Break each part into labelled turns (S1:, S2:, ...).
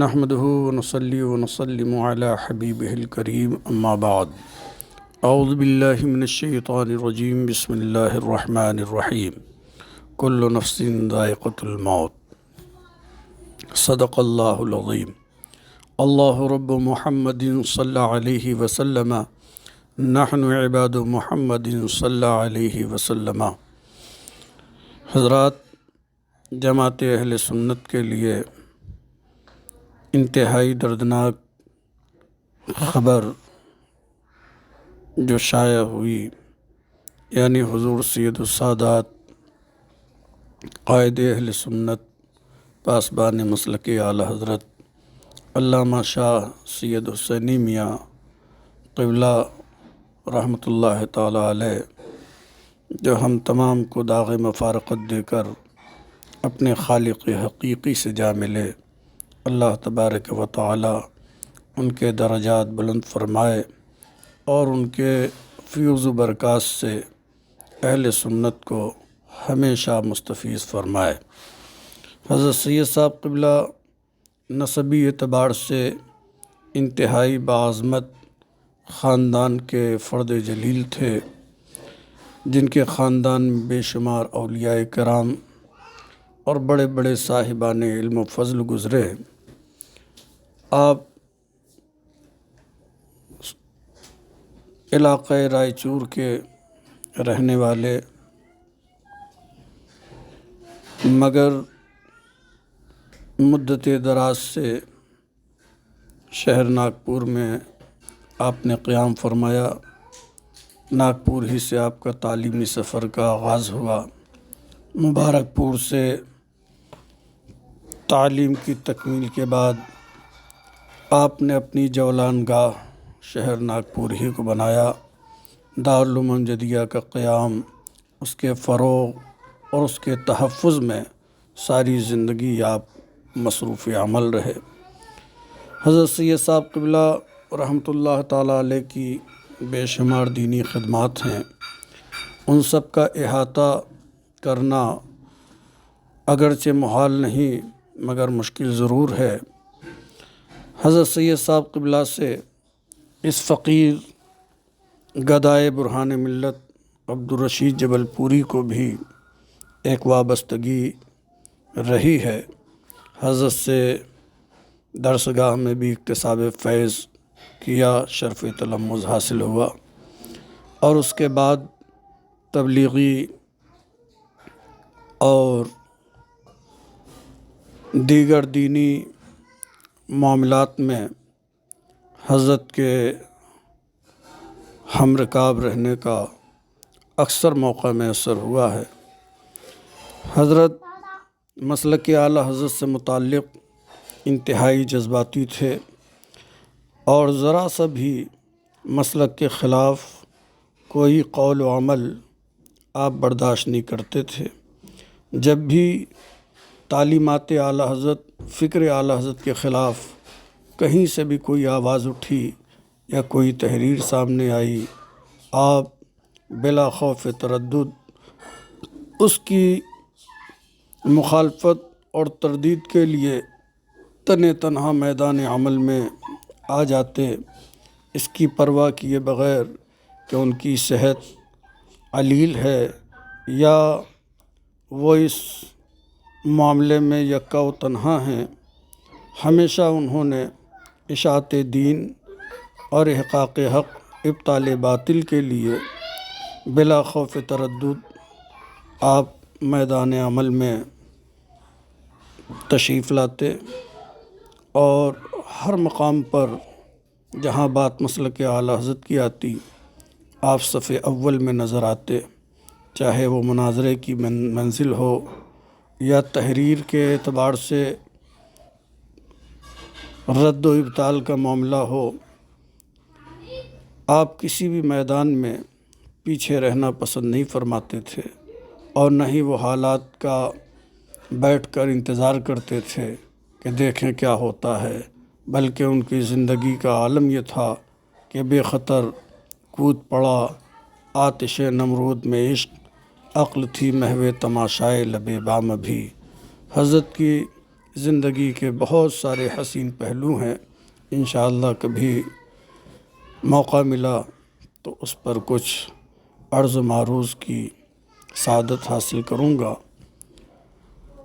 S1: نحمده ونصلي ونسلم على حبيبه الكريم اما بعد اعوذ باللہ من الشیطان الرجیم بسم اللہ الرحمن الرحیم کل نفس ذائقۃ الموت صدق اللہ العظیم اللہ رب محمد صلی علیہ وسلم نحن عباد محمد صلی علیہ وسلم۔ حضرات، جماعت اہل سنت کے لیے انتہائی دردناک خبر جو شائع ہوئی، یعنی حضور سید السادات قائد اہل سنت پاسبان مسلک اعلیٰ حضرت علامہ شاہ سید حسینی میاں قبلہ رحمۃ اللہ تعالیٰ علیہ، جو ہم تمام کو داغ مفارقت دے کر اپنے خالق حقیقی سے جا ملے، اللہ تبارک و تعالی ان کے درجات بلند فرمائے اور ان کے فیوز و برکات سے اہل سنت کو ہمیشہ مستفیض فرمائے۔ حضرت سید صاحب قبلہ نسبی اعتبار سے انتہائی باعظمت خاندان کے فرد جلیل تھے، جن کے خاندان میں بے شمار اولیاء کرام اور بڑے بڑے صاحبان علم و فضل گزرے۔ آپ علاقہ رائے چور کے رہنے والے، مگر مدت دراز سے شہر ناگپور میں آپ نے قیام فرمایا۔ ناگپور ہی سے آپ کا تعلیمی سفر کا آغاز ہوا۔ مبارک پور سے تعلیم کی تکمیل کے بعد آپ نے اپنی جولان گاہ شہر ناگپور ہی کو بنایا۔ دارالعلوم امجدیہ کا قیام، اس کے فروغ اور اس کے تحفظ میں ساری زندگی آپ مصروف عمل رہے۔ حضرت سید صاحب قبلہ رحمۃ اللہ تعالیٰ علیہ کی بے شمار دینی خدمات ہیں، ان سب کا احاطہ کرنا اگرچہ محال نہیں مگر مشکل ضرور ہے۔ حضرت سید صاحب قبلہ سے اس فقیر گدائے برہان ملت عبدالرشید جبل پوری کو بھی ایک وابستگی رہی ہے۔ حضرت سے درس گاہ میں بھی اکتساب فیض کیا، شرف تلمذ حاصل ہوا، اور اس کے بعد تبلیغی اور دیگر دینی معاملات میں حضرت کے ہم رکاب رہنے کا اکثر موقع میسر ہوا ہے۔ حضرت مسلک اعلیٰ حضرت سے متعلق انتہائی جذباتی تھے اور ذرا سا بھی مسلک کے خلاف کوئی قول و عمل آپ برداشت نہیں کرتے تھے۔ جب بھی تعلیمات اعلیٰ حضرت، فکر اعلیٰ حضرت کے خلاف کہیں سے بھی کوئی آواز اٹھی یا کوئی تحریر سامنے آئی، آپ بلا خوف تردد اس کی مخالفت اور تردید کے لیے تنہا میدان عمل میں آ جاتے، اس کی پرواہ کیے بغیر کہ ان کی صحت علیل ہے یا وہ اس معاملے میں یکا و تنہا ہیں۔ ہمیشہ انہوں نے اشاعت دین اور احقاق حق، ابطال باطل کے لیے بلا خوف تردد آپ میدان عمل میں تشریف لاتے اور ہر مقام پر جہاں بات مسلک اعلیٰ حضرت کی آتی، آپ صف اول میں نظر آتے، چاہے وہ مناظرے کی منزل ہو یا تحریر کے اعتبار سے رد و ابطال کا معاملہ ہو۔ آپ کسی بھی میدان میں پیچھے رہنا پسند نہیں فرماتے تھے اور نہ ہی وہ حالات کا بیٹھ کر انتظار کرتے تھے کہ دیکھیں کیا ہوتا ہے، بلکہ ان کی زندگی کا عالم یہ تھا کہ بے خطر کود پڑا آتش نمرود میں عشق، عقل تھی محو تماشائے لب بام بھی، حضرت کی زندگی کے بہت سارے حسین پہلو ہیں، انشاءاللہ کبھی موقع ملا تو اس پر کچھ عرض و معروض کی سعادت حاصل کروں گا۔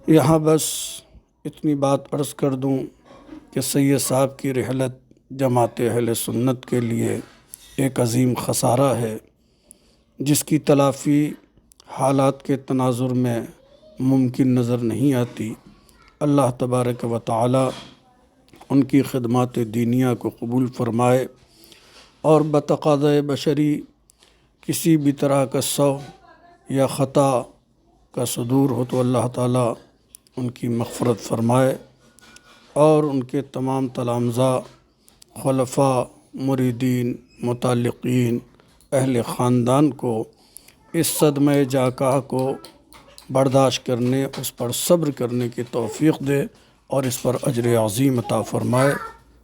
S1: یہاں بس اتنی بات عرض کر دوں کہ سید صاحب کی رحلت جماعت اہل سنت کے لیے ایک عظیم خسارہ ہے، جس کی تلافی حالات کے تناظر میں ممکن نظر نہیں آتی۔ اللہ تبارک و تعالی ان کی خدمات دینیہ کو قبول فرمائے، اور بتقاضۂ بشری کسی بھی طرح کا سہو یا خطا کا صدور ہو تو اللہ تعالیٰ ان کی مغفرت فرمائے، اور ان کے تمام تلامذہ، خلفاء، مریدین، متعلقین، اہل خاندان کو اس صدمہ جاکاہ کو برداشت کرنے، اس پر صبر کرنے کی توفیق دے، اور اس پر اجر عظیم عطا فرمائے۔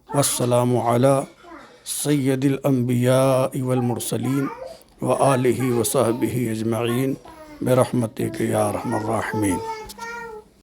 S1: والسلام علی سید الانبیاء والمرسلین وآلہ وصحبہ اجمعین برحمتک یا ارحم الراحمین۔